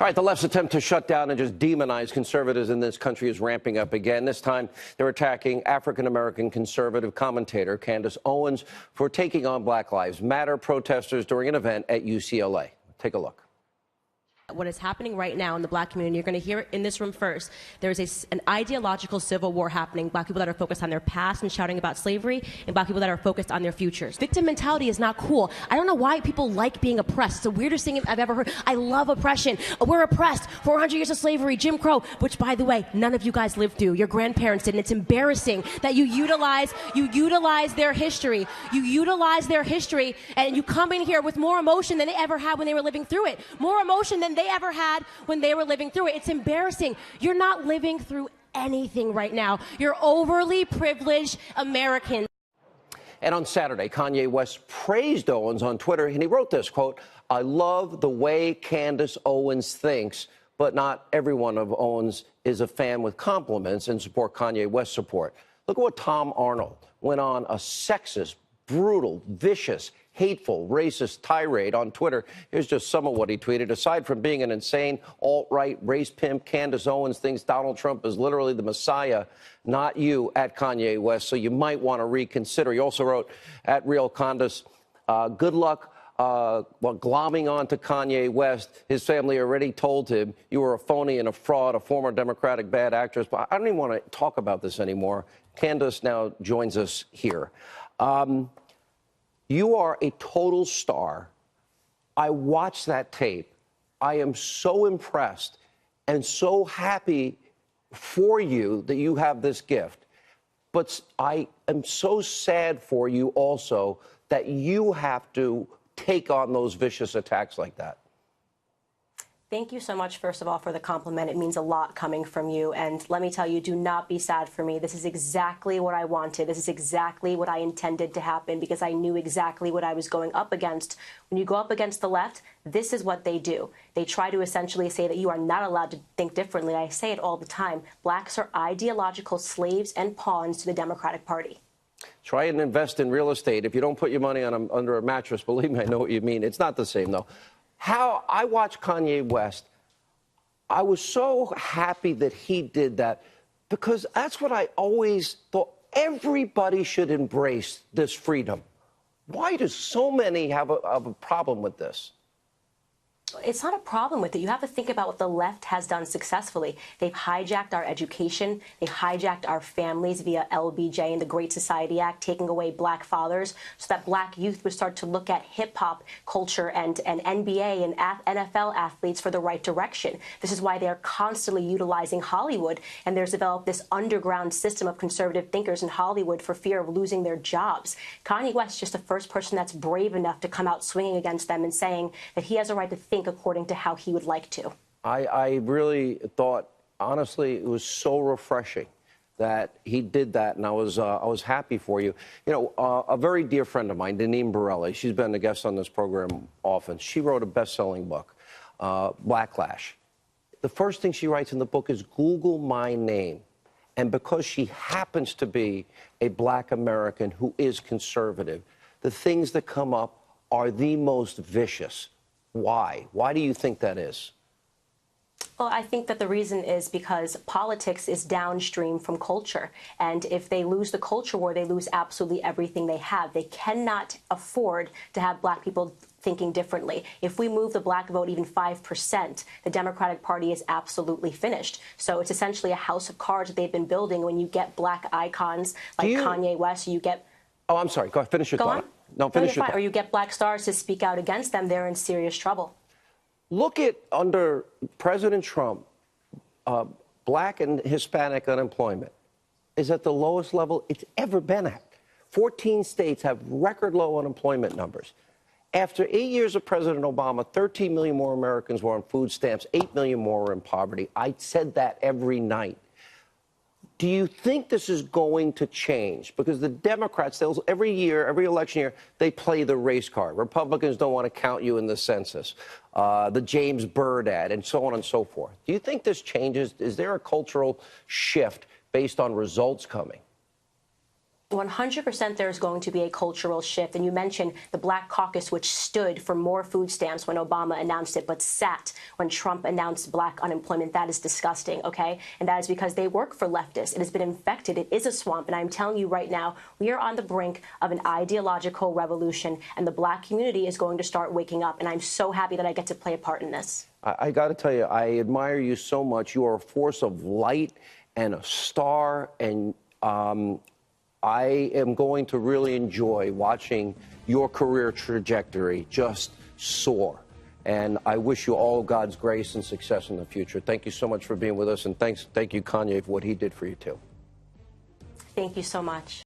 All right, the left's attempt to shut down and just demonize conservatives in this country is ramping up again. This time, they're attacking African-American conservative commentator Candace Owens for taking on Black Lives Matter protesters during an event at UCLA. Take a look. What is happening right now in the black community, you're going to hear it in this room first. There's an ideological civil war happening. Black people that are focused on their past and shouting about slavery, and black people that are focused on their futures. Victim mentality is not cool. I don't know why people like being oppressed. It's the weirdest thing I've ever heard. I love oppression. We're oppressed. 400 years of slavery, Jim Crow, which, by the way, none of you guys lived through. Your grandparents did, and it's embarrassing that you utilize their history. You utilize their history, and you come in here with more emotion than they ever had when they were living through it. More emotion than they ever had when they were living through it. It's embarrassing. You're not living through anything right now. You're overly privileged Americans. And on Saturday, Kanye West praised Owens on Twitter, and he wrote this, quote, "I love the way Candace Owens thinks, but not everyone of Owens is a fan with compliments and support Kanye West's support." Look at what Tom Arnold went on a sexist, brutal, vicious, hateful, racist tirade on Twitter. Here's just some of what he tweeted. "Aside from being an insane alt-right race pimp, Candace Owens thinks Donald Trump is literally the Messiah, not you, at Kanye West, so you might want to reconsider." He also wrote, at Real Candace, "Good luck glomming on to Kanye West. His family already told him you were a phony and a fraud, a former Democratic bad actress." But I don't even want to talk about this anymore. Candace now joins us here. You are a total star. I watched that tape. I am so impressed and so happy for you that you have this gift. But I am so sad for you also that you have to take on those vicious attacks like that. Thank you so much, first of all, for the compliment. It means a lot coming from you. And let me tell you, do not be sad for me. This is exactly what I wanted. This is exactly what I intended to happen, because I knew exactly what I was going up against. When you go up against the left, this is what they do. They try to essentially say that you are not allowed to think differently. I say it all the time. Blacks are ideological slaves and pawns to the Democratic Party. Try and invest in real estate. If you don't put your money on under a mattress, believe me, I know what you mean. It's not the same, though. How I watched Kanye West, I was so happy that he did that, because that's what I always thought. Everybody should embrace this freedom. Why do so many have a problem with this? It's not a problem with it. You have to think about what the left has done successfully. They've hijacked our education. They hijacked our families via LBJ and the Great Society Act, taking away black fathers so that black youth would start to look at hip-hop culture and NBA and NFL athletes for the right direction. This is why they're constantly utilizing Hollywood, and there's developed this underground system of conservative thinkers in Hollywood for fear of losing their jobs. Kanye West is just the first person that's brave enough to come out swinging against them and saying that he has a right to think according to how he would like to. I really thought, honestly, it was so refreshing that he did that, and I was happy for you. You know, a very dear friend of mine, Deneen Borelli, she's been a guest on this program often. She wrote a best-selling book, Blacklash. The first thing she writes in the book is Google my name. And because she happens to be a black American who is conservative, the things that come up are the most vicious. Why? Why do you think that is? Well, I think that the reason is because politics is downstream from culture. And if they lose the culture war, they lose absolutely everything they have. They cannot afford to have black people thinking differently. If we move the black vote even 5%, the Democratic Party is absolutely finished. So it's essentially a house of cards that they've been building. When you get black icons like Kanye West, you get... Oh, I'm sorry. Go ahead. Finish your thought. On. No, finish your thought. Or you get black stars to speak out against them, they're in serious trouble. Look at under President Trump, black and Hispanic unemployment is at the lowest level it's ever been at. 14 states have record low unemployment numbers. After 8 years of President Obama, 13 million more Americans were on food stamps, 8 million more were in poverty. I said that every night. Do you think this is going to change? Because the Democrats, every year, every election year, they play the race card. Republicans don't want to count you in the census, the James Byrd ad, and so on and so forth. Do you think this changes? Is there a cultural shift based on results coming? 100% there's going to be a cultural shift. And you mentioned the Black Caucus, which stood for more food stamps when Obama announced it, but sat when Trump announced black unemployment. That is disgusting, okay? And that is because they work for leftists. It has been infected. It is a swamp. And I'm telling you right now, we are on the brink of an ideological revolution, and the black community is going to start waking up. And I'm so happy that I get to play a part in this. I got to tell you, I admire you so much. You are a force of light and a star, and I am going to really enjoy watching your career trajectory just soar. And I wish you all God's grace and success in the future. Thank you so much for being with us, and thank you, Kanye, for what he did for you, too. Thank you so much.